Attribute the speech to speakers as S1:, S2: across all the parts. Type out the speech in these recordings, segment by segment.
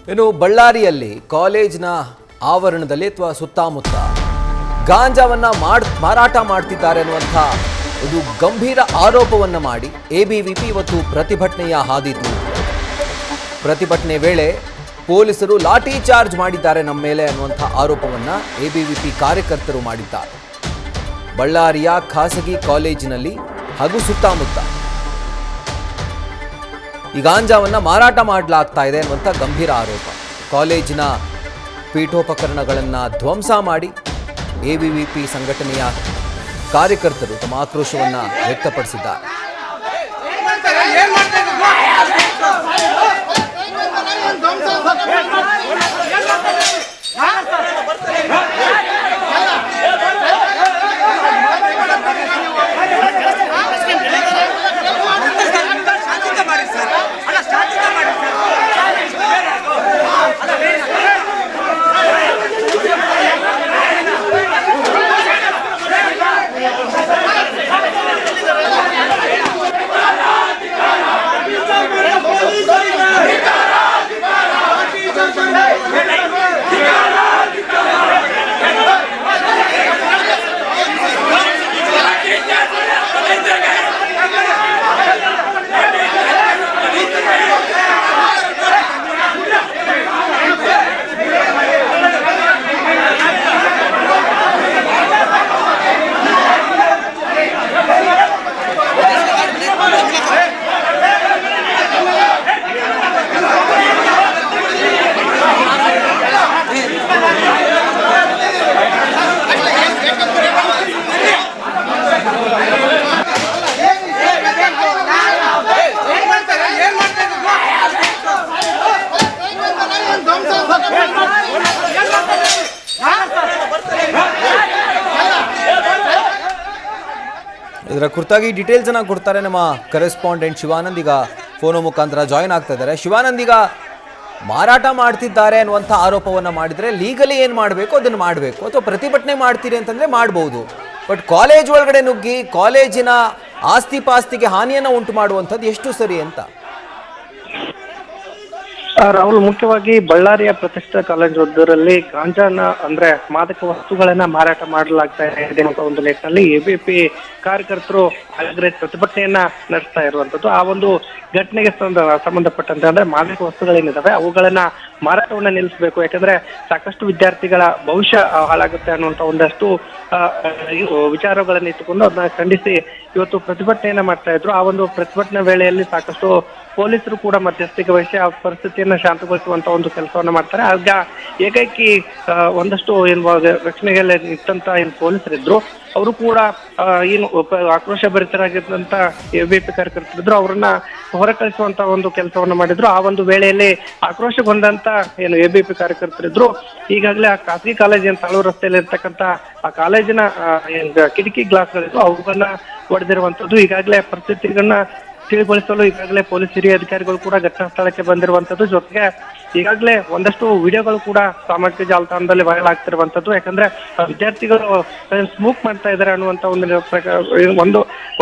S1: ಇನ್ನು ಬಳ್ಳಾರಿಯಲ್ಲಿ ಕಾಲೇಜಿನ ಆವರಣದಲ್ಲಿ ಅಥವಾ ಸುತ್ತಮುತ್ತ ಗಾಂಜಾವನ್ನ ಮಾರಾಟ ಮಾಡ್ತಿದ್ದಾರೆ ಅನ್ನುವಂಥ ಇದು ಗಂಭೀರ ಆರೋಪವನ್ನ ಮಾಡಿ ಎಬಿವಿಪಿ ಇವತ್ತು ಪ್ರತಿಭಟನೆಯ ಹಾದಿ ತುಳಿದಿದೆ. ಪ್ರತಿಭಟನೆ ವೇಳೆ ಪೊಲೀಸರು ಲಾಠಿ ಚಾರ್ಜ್ ಮಾಡಿದ್ದಾರೆ ನಮ್ಮ ಮೇಲೆ ಅನ್ನುವಂಥ ಆರೋಪವನ್ನ ಎಬಿವಿಪಿ ಕಾರ್ಯಕರ್ತರು ಮಾಡಿದ್ದಾರೆ. ಬಳ್ಳಾರಿಯ ಖಾಸಗಿ ಕಾಲೇಜಿನಲ್ಲಿ ಹಾಗೂ ಸುತ್ತಮುತ್ತ ಈ ಗಾಂಜಾವನ್ನ ಮಾರಾಟ ಮಾಡಲಾಗ್ತಾ ಇದೆ ಅನ್ನುವಂಥ ಗಂಭೀರ ಆರೋಪ. ಕಾಲೇಜಿನ ಪೀಠೋಪಕರಣಗಳನ್ನು ಧ್ವಂಸ ಮಾಡಿ ಎಬಿವಿಪಿ ಸಂಘಟನೆಯ ಕಾರ್ಯಕರ್ತರು ತಮ್ಮ ಆಕ್ರೋಶವನ್ನು ವ್ಯಕ್ತಪಡಿಸಿದ್ದಾರೆ. ಇದರ ಕುರಿತಾಗಿ ಡೀಟೇಲ್ಸ್ ಅನ್ನ ಕೊಡ್ತಾರೆ ನಮ್ಮ ಕರೆಸ್ಪಾಂಡೆಂಟ್ ಶಿವಾನಂದ್. ಈಗ ಫೋನ್ ಮುಖಾಂತರ ಜಾಯಿನ್ ಆಗ್ತಾ ಇದ್ದಾರೆ. ಶಿವಾನಂದ್, ಈಗ ಮಾರಾಟ ಮಾಡ್ತಿದ್ದಾರೆ ಅನ್ನುವಂಥ ಆರೋಪವನ್ನು ಮಾಡಿದರೆ ಲೀಗಲಿ ಏನು ಮಾಡಬೇಕು ಅದನ್ನು ಮಾಡಬೇಕು, ಅಥವಾ ಪ್ರತಿಭಟನೆ ಮಾಡ್ತೀರಿ ಅಂತಂದರೆ ಮಾಡ್ಬೋದು. ಬಟ್ ಕಾಲೇಜ್ ಒಳಗಡೆ ನುಗ್ಗಿ ಕಾಲೇಜಿನ ಆಸ್ತಿ ಪಾಸ್ತಿಗೆ ಹಾನಿಯನ್ನು ಉಂಟು ಮಾಡುವಂಥದ್ದು ಎಷ್ಟು ಸರಿ ಅಂತ?
S2: ರಾಹುಲ್, ಮುಖ್ಯವಾಗಿ ಬಳ್ಳಾರಿಯ ಪ್ರತಿಷ್ಠಿತ ಕಾಲೇಜ್ ಒಂದರಲ್ಲಿ ಗಾಂಜಾನ ಅಂದ್ರೆ ಮಾದಕ ವಸ್ತುಗಳನ್ನ ಮಾರಾಟ ಮಾಡಲಾಗ್ತಾ ಇದೆ ಅಂತ ಒಂದು ನಿಟ್ಟಿನಲ್ಲಿ ಎಬಿಪಿ ಕಾರ್ಯಕರ್ತರು ಪ್ರತಿಭಟನೆಯನ್ನ ನಡೆಸ್ತಾ ಇರುವಂತದ್ದು. ಆ ಒಂದು ಘಟನೆಗೆ ಸಂಬಂಧಪಟ್ಟಂತೆ ಅಂದ್ರೆ ಮಾದಕ ವಸ್ತುಗಳೇನಿದಾವೆ ಅವುಗಳನ್ನ ಮಾರಾಟವನ್ನ ನಿಲ್ಲಿಸಬೇಕು, ಯಾಕಂದ್ರೆ ಸಾಕಷ್ಟು ವಿದ್ಯಾರ್ಥಿಗಳ ಭವಿಷ್ಯ ಹಾಳಾಗುತ್ತೆ ಅನ್ನುವಂತ ಒಂದಷ್ಟು ವಿಚಾರಗಳನ್ನ ಇಟ್ಟುಕೊಂಡು ಅದನ್ನ ಖಂಡಿಸಿ ಇವತ್ತು ಪ್ರತಿಭಟನೆಯನ್ನ ಮಾಡ್ತಾ ಇದ್ರು. ಆ ಒಂದು ಪ್ರತಿಭಟನೆ ವೇಳೆಯಲ್ಲಿ ಸಾಕಷ್ಟು ಪೊಲೀಸರು ಕೂಡ ಮಧ್ಯಸ್ಥಿಕೆ ವಹಿಸಿ ಆ ಪರಿಸ್ಥಿತಿಯನ್ನ ಶಾಂತಗೊಳಿಸುವಂತ ಒಂದು ಕೆಲಸವನ್ನ ಮಾಡ್ತಾರೆ. ಆಗ ಏಕೈಕಿ ಒಂದಷ್ಟು ರಕ್ಷಣೆಗೆಲ್ಲ ಇಟ್ಟಂತ ಏನು ಪೊಲೀಸರಿದ್ರು ಅವರು ಕೂಡ ಏನು ಆಕ್ರೋಶ ಭರಿತರಾಗಿದ್ದಂತ ಎಬಿಪಿ ಕಾರ್ಯಕರ್ತರಿದ್ರು ಅವರನ್ನ ಹೊರ ಕಳಿಸುವಂತ ಒಂದು ಕೆಲಸವನ್ನ ಮಾಡಿದ್ರು. ಆ ಒಂದು ವೇಳೆಯಲ್ಲಿ ಆಕ್ರೋಶಗೊಂಡಂತ ಏನು ಎಬಿಪಿ ಕಾರ್ಯಕರ್ತರಿದ್ರು ಈಗಾಗಲೇ ಆ ಖಾಸಗಿ ಕಾಲೇಜ್ ಏನು ತಾಳೂರು ರಸ್ತೆಯಲ್ಲಿ ಇರ್ತಕ್ಕಂಥ ಆ ಕಾಲೇಜಿನ ಕಿಟಕಿ ಗ್ಲಾಸ್ಗಳಿದ್ರು ಅವುಗಳನ್ನ ಒಡೆದಿರುವಂತದ್ದು. ಈಗಾಗಲೇ ಪರಿಸ್ಥಿತಿಗಳನ್ನ ತಿಳಿಗೊಳಿಸಲು ಈಗಾಗಲೇ ಪೊಲೀಸ್ ಹಿರಿಯ ಅಧಿಕಾರಿಗಳು ಕೂಡ ಘಟನಾ ಸ್ಥಳಕ್ಕೆ ಬಂದಿರುವಂತದ್ದು. ಜೊತೆಗೆ ಈಗಾಗಲೇ ಒಂದಷ್ಟು ವಿಡಿಯೋಗಳು ಕೂಡ ಸಾಮಾಜಿಕ ಜಾಲತಾಣದಲ್ಲಿ ವೈರಲ್ ಆಗ್ತಿರುವಂತದ್ದು. ಯಾಕಂದ್ರೆ ವಿದ್ಯಾರ್ಥಿಗಳು ಸ್ಮೋಕ್ ಮಾಡ್ತಾ ಇದ್ದಾರೆ ಅನ್ನುವಂತ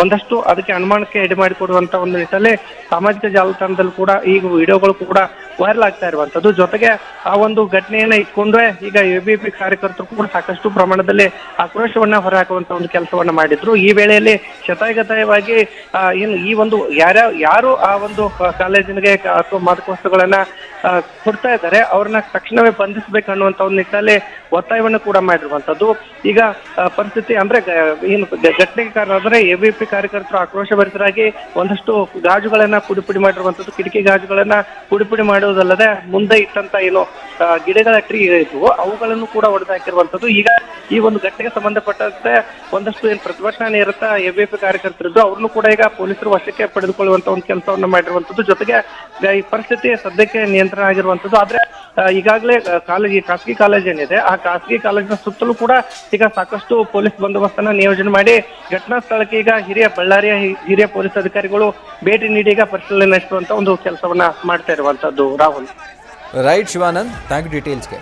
S2: ಒಂದಷ್ಟು ಅದಕ್ಕೆ ಅನುಮಾನಕ್ಕೆ ಎಡೆ ಮಾಡಿಕೊಡುವಂತ ಒಂದು ನಿಟ್ಟಿನಲ್ಲಿ ಸಾಮಾಜಿಕ ಜಾಲತಾಣದಲ್ಲಿ ಕೂಡ ಈಗ ವಿಡಿಯೋಗಳು ಕೂಡ ವೈರಲ್ ಆಗ್ತಾ ಇರುವಂತದ್ದು. ಜೊತೆಗೆ ಆ ಒಂದು ಘಟನೆಯನ್ನ ಇಟ್ಕೊಂಡ್ರೆ ಈಗ ಎಬಿಪಿ ಕಾರ್ಯಕರ್ತರು ಕೂಡ ಸಾಕಷ್ಟು ಪ್ರಮಾಣದಲ್ಲಿ ಆಕ್ರೋಶವನ್ನ ಹೊರಹಾಕುವಂತ ಒಂದು ಕೆಲಸವನ್ನ ಮಾಡಿದ್ರು. ಈ ವೇಳೆಯಲ್ಲಿ ಶತಾಯಗತಾಯವಾಗಿ ಏನು ಈ ಒಂದು ಯಾರು ಆ ಒಂದು ಕಾಲೇಜಿನಿಗೆ ಅಥವಾ ಮಾದಕ ವಸ್ತುಗಳನ್ನ ಕೊಡ್ತಾ ಇದ್ದಾರೆ ಅವ್ರನ್ನ ತಕ್ಷಣವೇ ಬಂಧಿಸಬೇಕು ಅನ್ನುವಂತ ಒಂದು ನಿಟ್ಟಿನಲ್ಲಿ ಒತ್ತಾಯವನ್ನು ಕೂಡ ಮಾಡಿರುವಂತದ್ದು. ಈಗ ಪರಿಸ್ಥಿತಿ ಅಂದ್ರೆ ಏನು ಘಟನೆಗೆ ಕಾರಣ ಅಂದ್ರೆ ಎಬಿಪಿ ಕಾರ್ಯಕರ್ತರು ಆಕ್ರೋಶಭರಿತರಾಗಿ ಒಂದಷ್ಟು ಗಾಜುಗಳನ್ನ ಪುಡಿ ಮಾಡಿರುವಂತದ್ದು. ಕಿಟಕಿ ಗಾಜುಗಳನ್ನ ಪುಡಿ ಮಾಡುವುದಲ್ಲದೆ ಮುಂದೆ ಇಟ್ಟಂತ ಏನು ಗಿಡಗಳ ಟ್ರೀ ಇದ್ವು ಅವುಗಳನ್ನು ಕೂಡ ಒಡೆದು ಹಾಕಿರುವಂತದ್ದು. ಈಗ ಈ ಒಂದು ಘಟನೆಗೆ ಸಂಬಂಧಪಟ್ಟಂತೆ ಒಂದಷ್ಟು ಏನು ಪ್ರತಿಭಟನಾ ನಿರತ ಎಬಿಪಿ ಕಾರ್ಯಕರ್ತರಿದ್ದು ಅವ್ರನ್ನು ಕೂಡ ಈಗ ಪೊಲೀಸರು ವಶಕ್ಕೆ ಪಡೆದುಕೊಳ್ಳುವಂತ ಒಂದು ಕೆಲಸವನ್ನ ಮಾಡಿರುವಂತದ್ದು. ಜೊತೆಗೆ ಈ ಪರಿಸ್ಥಿತಿ ಸದ್ಯಕ್ಕೆ ನಿಯಂತ್ರಣ ಆಗಿರುವಂತದ್ದು. ಆದ್ರೆ ಈಗಾಗಲೇ ಖಾಸಗಿ ಕಾಲೇಜ್ ಏನಿದೆ ಆ ಖಾಸಗಿ ಕಾಲೇಜಿನ ಸುತ್ತಲೂ ಕೂಡ ಈಗ ಸಾಕಷ್ಟು ಪೊಲೀಸ್ ಬಂದೋಬಸ್ತನ್ನ ನಿಯೋಜನೆ ಮಾಡಿ ಘಟನಾ ಸ್ಥಳಕ್ಕೆ ಈಗ ಬಳ್ಳಾರಿಯ ಹಿರಿಯ ಪೊಲೀಸ್ ಅಧಿಕಾರಿಗಳು ಭೇಟಿ ನೀಡಿ ಈಗ ಪರಿಶೀಲನೆ ನಡೆಸುವಂತ ಒಂದು ಕೆಲಸವನ್ನ ಮಾಡ್ತಾ ಇರುವಂತದ್ದು. Rahul.
S1: Right Shivanand, thank you ಡೀಟೇಲ್ಸ್ಗೆ.